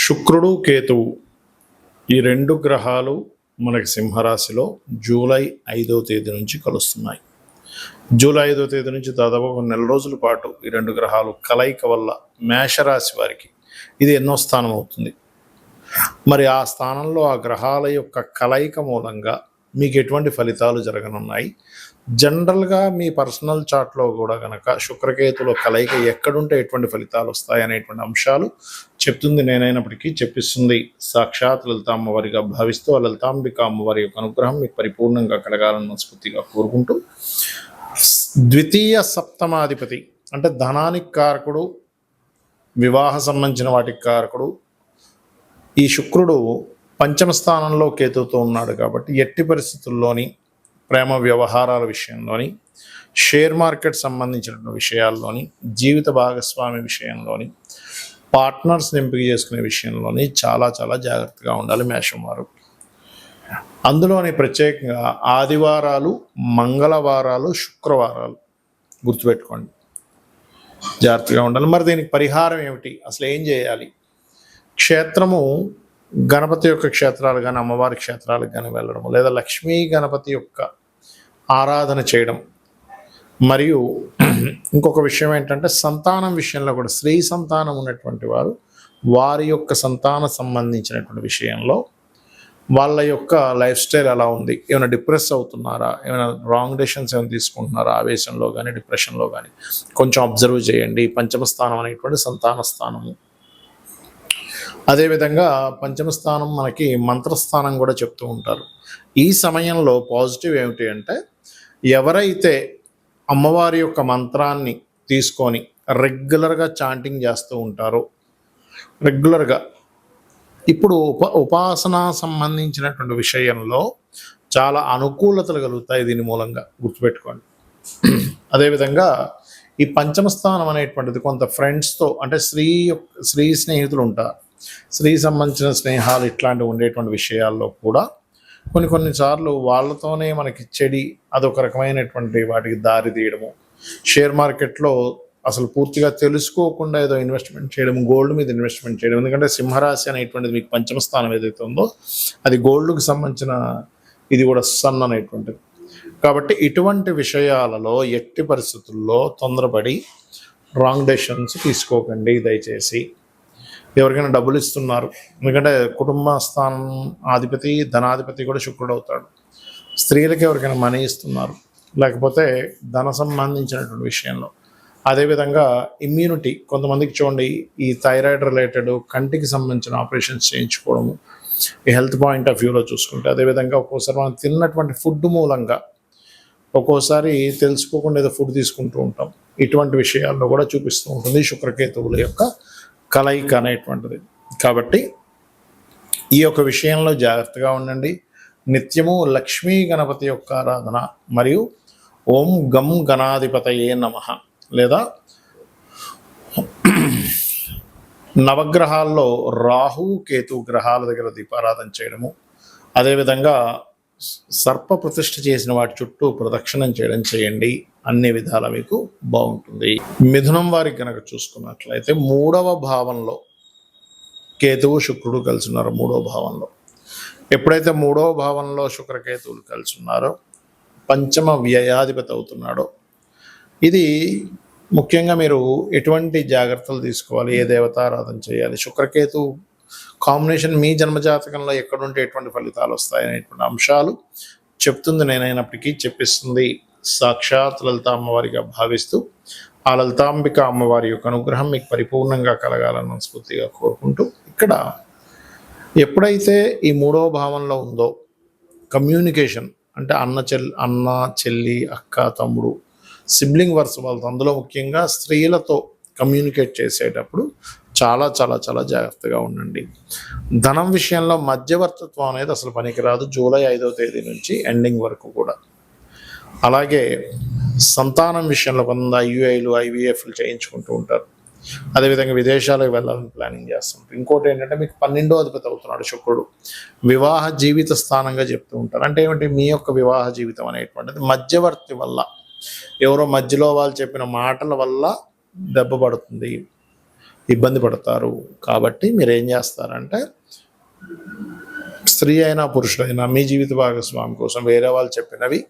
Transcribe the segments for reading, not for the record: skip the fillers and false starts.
శుక్రుడు కేతువు ఈ రెండు గ్రహాలు మనకి సింహరాశిలో జూలై 5వ తేదీ నుంచి కలుస్తున్నాయి. జూలై 5వ తేదీ నుంచి దాదాపు ఒక నెల రోజుల పాటు ఈ రెండు గ్రహాలు కలయిక వల్ల మేషరాశి వారికి ఇది ఎన్నో స్థానం అవుతుంది. మరి ఆ స్థానంలో ఆ గ్రహాల యొక్క కలయిక మూలంగా మీకు ఎటువంటి ఫలితాలు జరగనున్నాయి, జనరల్గా మీ పర్సనల్ చార్ట్లో కూడా కనుక శుక్రకేతులో కలయిక ఎక్కడుంటే ఎటువంటి ఫలితాలు వస్తాయి అనేటువంటి అంశాలు చెప్తుంది నేనైనప్పటికీ చెప్పిస్తుంది సాక్షాత్ లలిత అమ్మవారిగా భావిస్తూ ఆ లలితాంబిక అమ్మవారి యొక్క అనుగ్రహం మీకు పరిపూర్ణంగా కలగాలని మనస్ఫూర్తిగా కోరుకుంటూ, ద్వితీయ సప్తమాధిపతి అంటే ధనానికి కారకుడు, వివాహ సంబంధించిన వాటికి కారకుడు ఈ శుక్రుడు పంచమ స్థానంలో కేతువుతో ఉన్నాడు. కాబట్టి ఎట్టి పరిస్థితుల్లోని ప్రేమ వ్యవహారాల విషయంలోని, షేర్ మార్కెట్ సంబంధించిన విషయాల్లోని, జీవిత భాగస్వామి విషయంలోని, పార్ట్నర్స్ ఎంపిక చేసుకునే విషయంలోని చాలా చాలా జాగ్రత్తగా ఉండాలి మేషం వారు. అందులోని ప్రత్యేకంగా ఆదివారాలు, మంగళవారాలు, శుక్రవారాలు గుర్తుపెట్టుకోండి, జాగ్రత్తగా ఉండాలి. మరి దీనికి పరిహారం ఏమిటి, అసలు ఏం చేయాలి? క్షేత్రము గణపతి యొక్క క్షేత్రాలు కానీ, అమ్మవారి క్షేత్రాలకు కానీ వెళ్ళడము, లేదా లక్ష్మీ గణపతి యొక్క ఆరాధన చేయడం. మరియు ఇంకొక విషయం ఏంటంటే సంతానం విషయంలో కూడా స్త్రీ సంతానం ఉన్నటువంటి వారు వారి యొక్క సంతానం సంబంధించినటువంటి విషయంలో వాళ్ళ యొక్క లైఫ్ స్టైల్ ఎలా ఉంది, ఏమైనా డిప్రెస్ అవుతున్నారా, ఏమైనా రాంగ్ డెసిషన్స్ ఏమైనా తీసుకుంటున్నారా, ఆవేశంలో కానీ డిప్రెషన్లో కానీ కొంచెం అబ్జర్వ్ చేయండి. పంచమ స్థానం అనేటువంటి సంతాన స్థానము. అదేవిధంగా పంచమ స్థానం మనకి మంత్రస్థానం కూడా చెప్తూ ఉంటారు. ఈ సమయంలో పాజిటివ్ ఏమిటి అంటే, ఎవరైతే అమ్మవారి యొక్క మంత్రాన్ని తీసుకొని రెగ్యులర్గా చాంటింగ్ చేస్తూ ఉంటారో, రెగ్యులర్గా ఇప్పుడు ఉపాసన సంబంధించినటువంటి విషయంలో చాలా అనుకూలతలు కలుగుతాయి దీని మూలంగా, గుర్తుపెట్టుకోండి. అదేవిధంగా ఈ పంచమ స్థానం అనేటువంటిది కొంత ఫ్రెండ్స్తో అంటే స్త్రీ స్నేహితులు ఉంటారు, స్త్రీ సంబంధించిన స్నేహాలు ఇట్లాంటివి ఉండేటువంటి విషయాల్లో కూడా కొన్నిసార్లు వాళ్ళతోనే మనకి చెడి అదొక రకమైనటువంటి వాటికి దారి తీయడము, షేర్ మార్కెట్లో అసలు పూర్తిగా తెలుసుకోకుండా ఏదో ఇన్వెస్ట్మెంట్ చేయడం, గోల్డ్ మీద ఇన్వెస్ట్మెంట్ చేయడం. ఎందుకంటే సింహరాశి అనేటువంటిది మీకు పంచమ స్థానం ఏదైతే ఉందో అది గోల్డ్కి సంబంధించిన ఇది కూడా సన్ అనేటువంటిది. కాబట్టి ఇటువంటి విషయాలలో ఎట్టి పరిస్థితుల్లో తొందరపడి రాంగ్ డెసిషన్స్ తీసుకోకండి దయచేసి. ఎవరికైనా డబ్బులు ఇస్తున్నారు, ఎందుకంటే కుటుంబ స్థానం అధిపతి ధనాధిపతి కూడా శుక్రుడు అవుతాడు. స్త్రీలకి ఎవరికైనా మనీ ఇస్తున్నారు, లేకపోతే ధన సంబంధించినటువంటి విషయంలో. అదేవిధంగా ఇమ్యూనిటీ, కొంతమందికి చూడండి ఈ థైరాయిడ్ రిలేటెడ్ కంటికి సంబంధించిన ఆపరేషన్స్ చేయించుకోవడము, ఈ హెల్త్ పాయింట్ ఆఫ్ వ్యూలో చూసుకుంటే. అదేవిధంగా ఒక్కోసారి మనం తిన్నటువంటి ఫుడ్ మూలంగా ఒక్కోసారి తెలుసుకోకుండా ఏదో ఫుడ్ తీసుకుంటూ ఉంటాం. ఇటువంటి విషయాల్లో కూడా చూపిస్తూ ఉంటుంది శుక్రకేతువుల యొక్క కలయిక అనేటువంటిది. కాబట్టి ఈ యొక్క విషయంలో జాగ్రత్తగా ఉండండి. నిత్యము లక్ష్మీ గణపతి యొక్క ఆరాధన మరియు ఓం గం గణాధిపతయే నమః లేదా నవగ్రహాల్లో రాహు కేతు గ్రహాల దగ్గర దీపారాధన చేయడము, అదేవిధంగా సర్ప ప్రతిష్ఠ చేసిన వాటి చుట్టూ ప్రదక్షిణం చేయడం చేయండి. అన్ని విధాలా మీకు బాగుంటుంది. మిథునం వారికి కనుక చూసుకున్నట్లయితే 3వ భావంలో కేతువు శుక్రుడు కలిసి ఉన్నారు. 3వ భావంలో ఎప్పుడైతే 3వ భావంలో శుక్రకేతువులు కలిసి ఉన్నారో పంచమ వ్యయాధిపతి అవుతున్నాడో, ఇది ముఖ్యంగా మీరు ఎటువంటి జాగ్రత్తలు తీసుకోవాలి, ఏ దేవతారాధన చేయాలి, శుక్రకేతు కాంబినేషన్ మీ జన్మజాతకంలో ఎక్కడుంటే ఎటువంటి ఫలితాలు వస్తాయనేటువంటి అంశాలు చెప్తుంది నేనైనప్పటికీ చెప్పిస్తుంది సాక్షాత్ లలిత అమ్మవారిగా భావిస్తూ ఆ లలితాంబిక అమ్మవారి యొక్క అనుగ్రహం మీకు పరిపూర్ణంగా కలగాలని మనస్ఫూర్తిగా కోరుకుంటూ, ఇక్కడ ఎప్పుడైతే ఈ 3వ భావంలో ఉందో కమ్యూనికేషన్ అంటే అన్న చెల్లి అక్క తమ్ముడు సిబ్లింగ్ వర్స్ వాళ్ళతో, అందులో ముఖ్యంగా స్త్రీలతో కమ్యూనికేట్ చేసేటప్పుడు చాలా చాలా చాలా జాగ్రత్తగా ఉండండి. ధనం విషయంలో మధ్యవర్తిత్వం అనేది అసలు పనికిరాదు జూలై 5వ తేదీ నుంచి ఎండింగ్ వరకు కూడా. అలాగే సంతానం విషయంలో కొంత IUIలు IVFలు చేయించుకుంటూ ఉంటారు. అదేవిధంగా విదేశాలకు వెళ్ళాలని ప్లానింగ్ చేస్తుంటారు. ఇంకోటి ఏంటంటే మీకు 12వ అధిపతి అవుతున్నాడు శుక్రుడు, వివాహ జీవిత స్థానంగా చెప్తూ ఉంటారు. అంటే ఏమిటి, మీ యొక్క వివాహ జీవితం అనేటువంటిది మధ్యవర్తి వల్ల, ఎవరో మధ్యలో వాళ్ళు చెప్పిన మాటల వల్ల దెబ్బ పడుతుంది. ఇబ్బంది పడతారు. కాబట్టి మీరు ఏం చేస్తారంటే, స్త్రీ అయినా పురుషుడైనా మీ జీవిత భాగస్వామి కోసం వేరే వాళ్ళు చెప్పినవి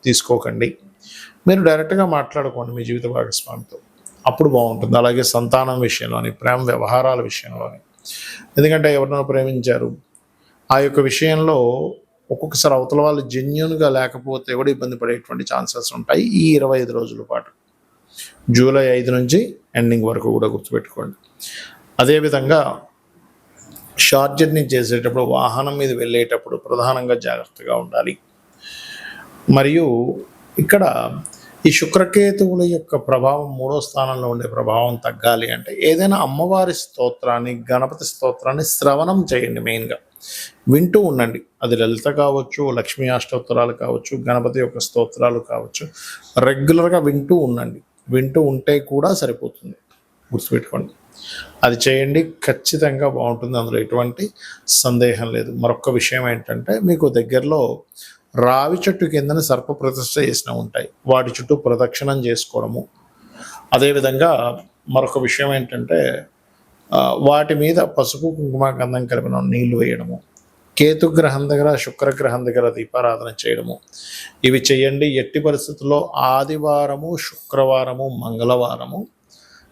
తీసుకోకండి. మీరు డైరెక్ట్గా మాట్లాడుకోండి మీ జీవిత భాగస్వామితో, అప్పుడు బాగుంటుంది. అలాగే సంతానం విషయంలోని, ప్రేమ వ్యవహారాల విషయంలోని, ఎందుకంటే ఎవరినో ప్రేమించారు, ఆ యొక్క విషయంలో ఒక్కొక్కసారి అవతల వాళ్ళు జెన్యున్గా లేకపోతే కూడా ఇబ్బంది పడేటువంటి ఛాన్సెస్ ఉంటాయి ఈ 25 రోజుల పాటు. జూలై 5 నుంచి ఎండింగ్ వరకు కూడా గుర్తుపెట్టుకోండి. అదేవిధంగా షార్ట్ జర్నీ చేసేటప్పుడు, వాహనం మీద వెళ్ళేటప్పుడు ప్రధానంగా జాగ్రత్తగా ఉండాలి. మరియు ఇక్కడ ఈ శుక్రకేతువుల యొక్క ప్రభావం 3వ స్థానంలో ఉండే ప్రభావం తగ్గాలి అంటే ఏదైనా అమ్మవారి స్తోత్రాన్ని, గణపతి స్తోత్రాన్ని శ్రవణం చేయండి. మెయిన్గా వింటూ ఉండండి. అది లలిత కావచ్చు, లక్ష్మీ అష్టోత్తరాలు కావచ్చు, గణపతి యొక్క స్తోత్రాలు కావచ్చు, రెగ్యులర్గా వింటూ ఉండండి. వింటూ ఉంటే కూడా సరిపోతుంది, గుర్తుపెట్టుకోండి. అది చేయండి, ఖచ్చితంగా బాగుంటుంది, అందులో ఎటువంటి సందేహం లేదు. మరొక విషయం ఏంటంటే, మీకు దగ్గరలో రావి చెట్టు కిందన సర్ప ప్రతిష్ఠ చేసిన ఉంటాయి, వాటి చుట్టూ ప్రదక్షిణం చేసుకోవడము. అదేవిధంగా మరొక విషయం ఏంటంటే, వాటి మీద పసుపు కుంకుమ గంధం కలిపిన నీళ్లు వేయడము, కేతుగ్రహం దగ్గర, శుక్రగ్రహం దగ్గర దీపారాధన చేయడము, ఇవి చేయండి. ఎట్టి పరిస్థితుల్లో ఆదివారము, శుక్రవారము, మంగళవారము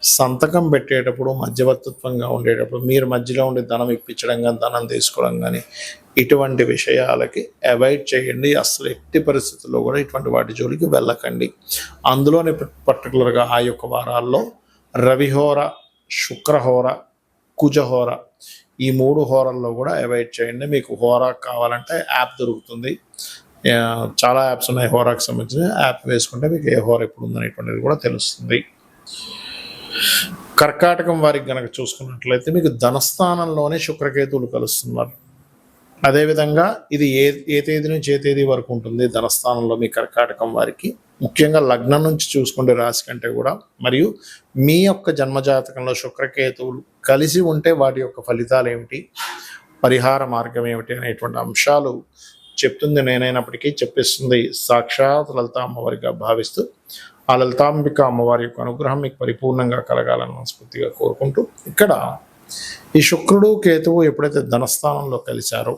సంతకం పెట్టేటప్పుడు, మధ్యవర్తిత్వంగా ఉండేటప్పుడు, మీరు మధ్యలో ఉండి ధనం ఇప్పించడం కానీ, ధనం తీసుకోవడం కానీ, ఇటువంటి విషయాలకి అవాయిడ్ చేయండి. అసలు ఎట్టి పరిస్థితుల్లో కూడా ఇటువంటి వాటి జోలికి వెళ్ళకండి. అందులోనే పర్టికులర్గా ఆ యొక్క వారాల్లో రవిహోర, శుక్రహోర, కుజహోర, ఈ 3 హోరల్లో కూడా అవాయిడ్ చేయండి. మీకు హోరా కావాలంటే యాప్ దొరుకుతుంది, చాలా యాప్స్ ఉన్నాయి హోరాకు సంబంధించిన. యాప్ వేసుకుంటే మీకు ఏ హోర ఎప్పుడు ఉందనేటువంటిది కూడా తెలుస్తుంది. కర్కాటకం వారికి గనక చూసుకున్నట్లయితే మీకు ధనస్థానంలోనే శుక్రకేతువులు కలుస్తున్నారు. అదేవిధంగా ఇది ఏ తేదీ నుంచి ఏ తేదీ వరకు ఉంటుంది ధనస్థానంలో మీ కర్కాటకం వారికి, ముఖ్యంగా లగ్నం నుంచి చూసుకుంటే రాశి కంటే కూడా, మరియు మీ యొక్క జన్మజాతకంలో శుక్రకేతువులు కలిసి ఉంటే వాటి యొక్క ఫలితాలు ఏమిటి, పరిహార మార్గం ఏమిటి అనేటువంటి అంశాలు చెప్తుంది నేనైనప్పటికీ చెప్పిస్తుంది సాక్షాత్ లలిత అమ్మవారిగా భావిస్తూ, ఆ లలితాంబిక అమ్మవారి యొక్క అనుగ్రహం మీకు పరిపూర్ణంగా కలగాలని మనస్ఫూర్తిగా కోరుకుంటూ, ఇక్కడ ఈ శుక్రుడు కేతువు ఎప్పుడైతే ధనస్థానంలో కలిశారో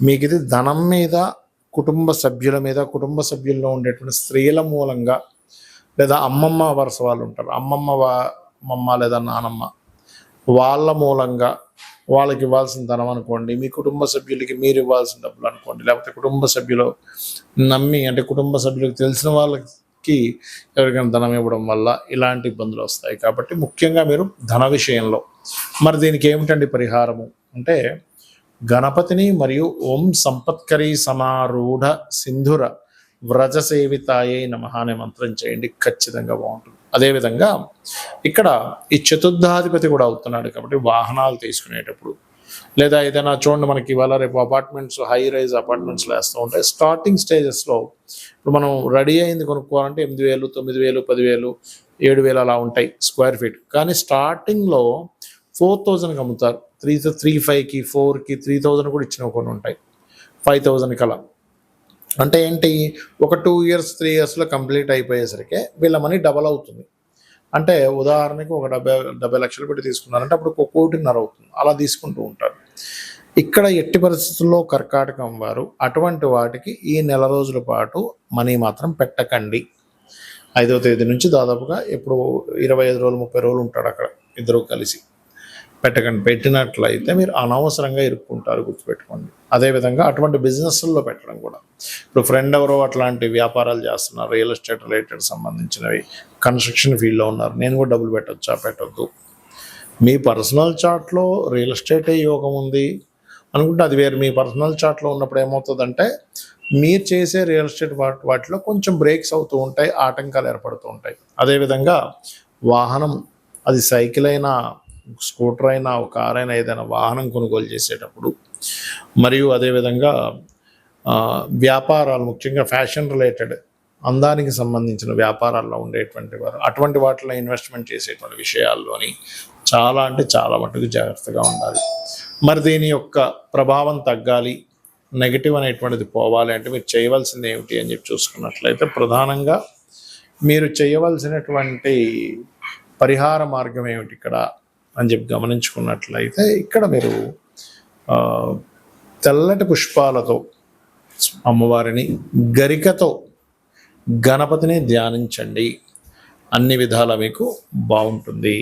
మీకు ఇది ధనం మీద, కుటుంబ సభ్యుల మీద, కుటుంబ సభ్యుల్లో ఉండేటువంటి స్త్రీల మూలంగా, లేదా అమ్మమ్మ వరుస వాళ్ళు ఉంటారు, అమ్మమ్మ లేదా నానమ్మ, వాళ్ళ మూలంగా వాళ్ళకి ఇవ్వాల్సిన ధనం అనుకోండి, మీ కుటుంబ సభ్యులకి మీరు ఇవ్వాల్సిన డబ్బులు అనుకోండి, లేకపోతే కుటుంబ సభ్యులు నమ్మి, అంటే కుటుంబ సభ్యులకు తెలిసిన వాళ్ళకి ఎవరికైనా ధనం ఇవ్వడం వల్ల ఇలాంటి ఇబ్బందులు వస్తాయి. కాబట్టి ముఖ్యంగా మీరు ధన విషయంలో, మరి దీనికి ఏమిటండి పరిహారము అంటే, గణపతిని మరియు ఓం సంపత్కరీ సమారూఢ సింధుర వ్రజసేవితాయే నమః అనే మంత్రం చేయండి, ఖచ్చితంగా బాగుంటుంది. అదేవిధంగా ఇక్కడ ఈ చతుర్థాధిపతి కూడా అవుతున్నాడు కాబట్టి వాహనాలు తీసుకునేటప్పుడు, లేదా ఏదైనా చూడండి, మనకి ఇవాళ రేపు అపార్ట్మెంట్స్, హై రైజ్ అపార్ట్మెంట్స్లో వేస్తూ ఉంటాయి. స్టార్టింగ్ స్టేజెస్లో ఇప్పుడు మనం రెడీ అయింది కొనుక్కోవాలంటే 8,000, 9,000, 10,000, 7,000 అలా ఉంటాయి స్క్వేర్ ఫీట్. కానీ స్టార్టింగ్లో 4,000కి అమ్ముతారు. 3,500కి, 4కి, 3,000 కూడా ఇచ్చిన కొన్ని ఉంటాయి, 5,000కి అలా. అంటే ఏంటి, ఒక 2 years 3 yearsలో కంప్లీట్ అయిపోయేసరికి వీళ్ళ మనీ డబల్ అవుతుంది. అంటే ఉదాహరణకి ఒక 70 లక్షలు పెట్టి తీసుకున్నారంటే అప్పుడు 1,500,000 అవుతుంది. అలా తీసుకుంటూ ఉంటారు. ఇక్కడ ఎట్టి పరిస్థితుల్లో కర్కాటకం వారు అటువంటి వాటికి ఈ నెల రోజుల పాటు మనీ మాత్రం పెట్టకండి. 5వ తేదీ నుంచి దాదాపుగా ఇప్పుడు 25 రోజులు, 30 రోజులు ఉంటాడు అక్కడ, ఇద్దరు కలిసి. పెట్టకండి. పెట్టినట్లయితే మీరు అనవసరంగా ఇరుక్కుంటారు, గుర్తుపెట్టుకోండి. అదేవిధంగా అటువంటి బిజినెస్ల్లో పెట్టడం కూడా, ఇప్పుడు ఫ్రెండ్ ఎవరో అట్లాంటి వ్యాపారాలు చేస్తున్నారు, రియల్ ఎస్టేట్ రిలేటెడ్ సంబంధించినవి, కన్స్ట్రక్షన్ ఫీల్డ్లో ఉన్నారు, నేను కూడా డబ్బులు పెట్టొచ్చా, పెట్టొద్దు. మీ పర్సనల్ చార్ట్లో రియల్ ఎస్టేటే యోగం ఉంది అనుకుంటే అది వేరు. మీ పర్సనల్ చార్ట్లో ఉన్నప్పుడు ఏమవుతుందంటే, మీరు చేసే రియల్ ఎస్టేట్ వాటిలో కొంచెం బ్రేక్స్ అవుతూ ఉంటాయి, ఆటంకాలు ఏర్పడుతూ ఉంటాయి. అదేవిధంగా వాహనం, అది సైకిల్ అయినా, స్కూటర్ అయినా, ఒక కార్ అయినా, ఏదైనా వాహనం కొనుగోలు చేసేటప్పుడు, మరియు అదేవిధంగా వ్యాపారాలు, ముఖ్యంగా ఫ్యాషన్ రిలేటెడ్, అందానికి సంబంధించిన వ్యాపారాల్లో ఉండేటువంటి వారు అటువంటి వాటిలో ఇన్వెస్ట్మెంట్ చేసేటువంటి విషయాల్లోని చాలా అంటే చాలా మటుకు జాగ్రత్తగా ఉండాలి. మరి దీని యొక్క ప్రభావం తగ్గాలి, నెగిటివ్ అనేటువంటిది పోవాలి అంటే మీరు చేయవలసింది ఏమిటి అని చెప్పి చూసుకున్నట్లయితే, ప్రధానంగా మీరు చేయవలసినటువంటి పరిహార మార్గం ఏమిటి ఇక్కడ అని చెప్పి గమనించుకున్నట్లయితే ఇక్కడ మీరు తెల్లటి పుష్పాలతో అమ్మవారిని గరికతో గణపతిని ధ్యానించండి. అన్ని విధాలా మీకు బాగుంటుంది.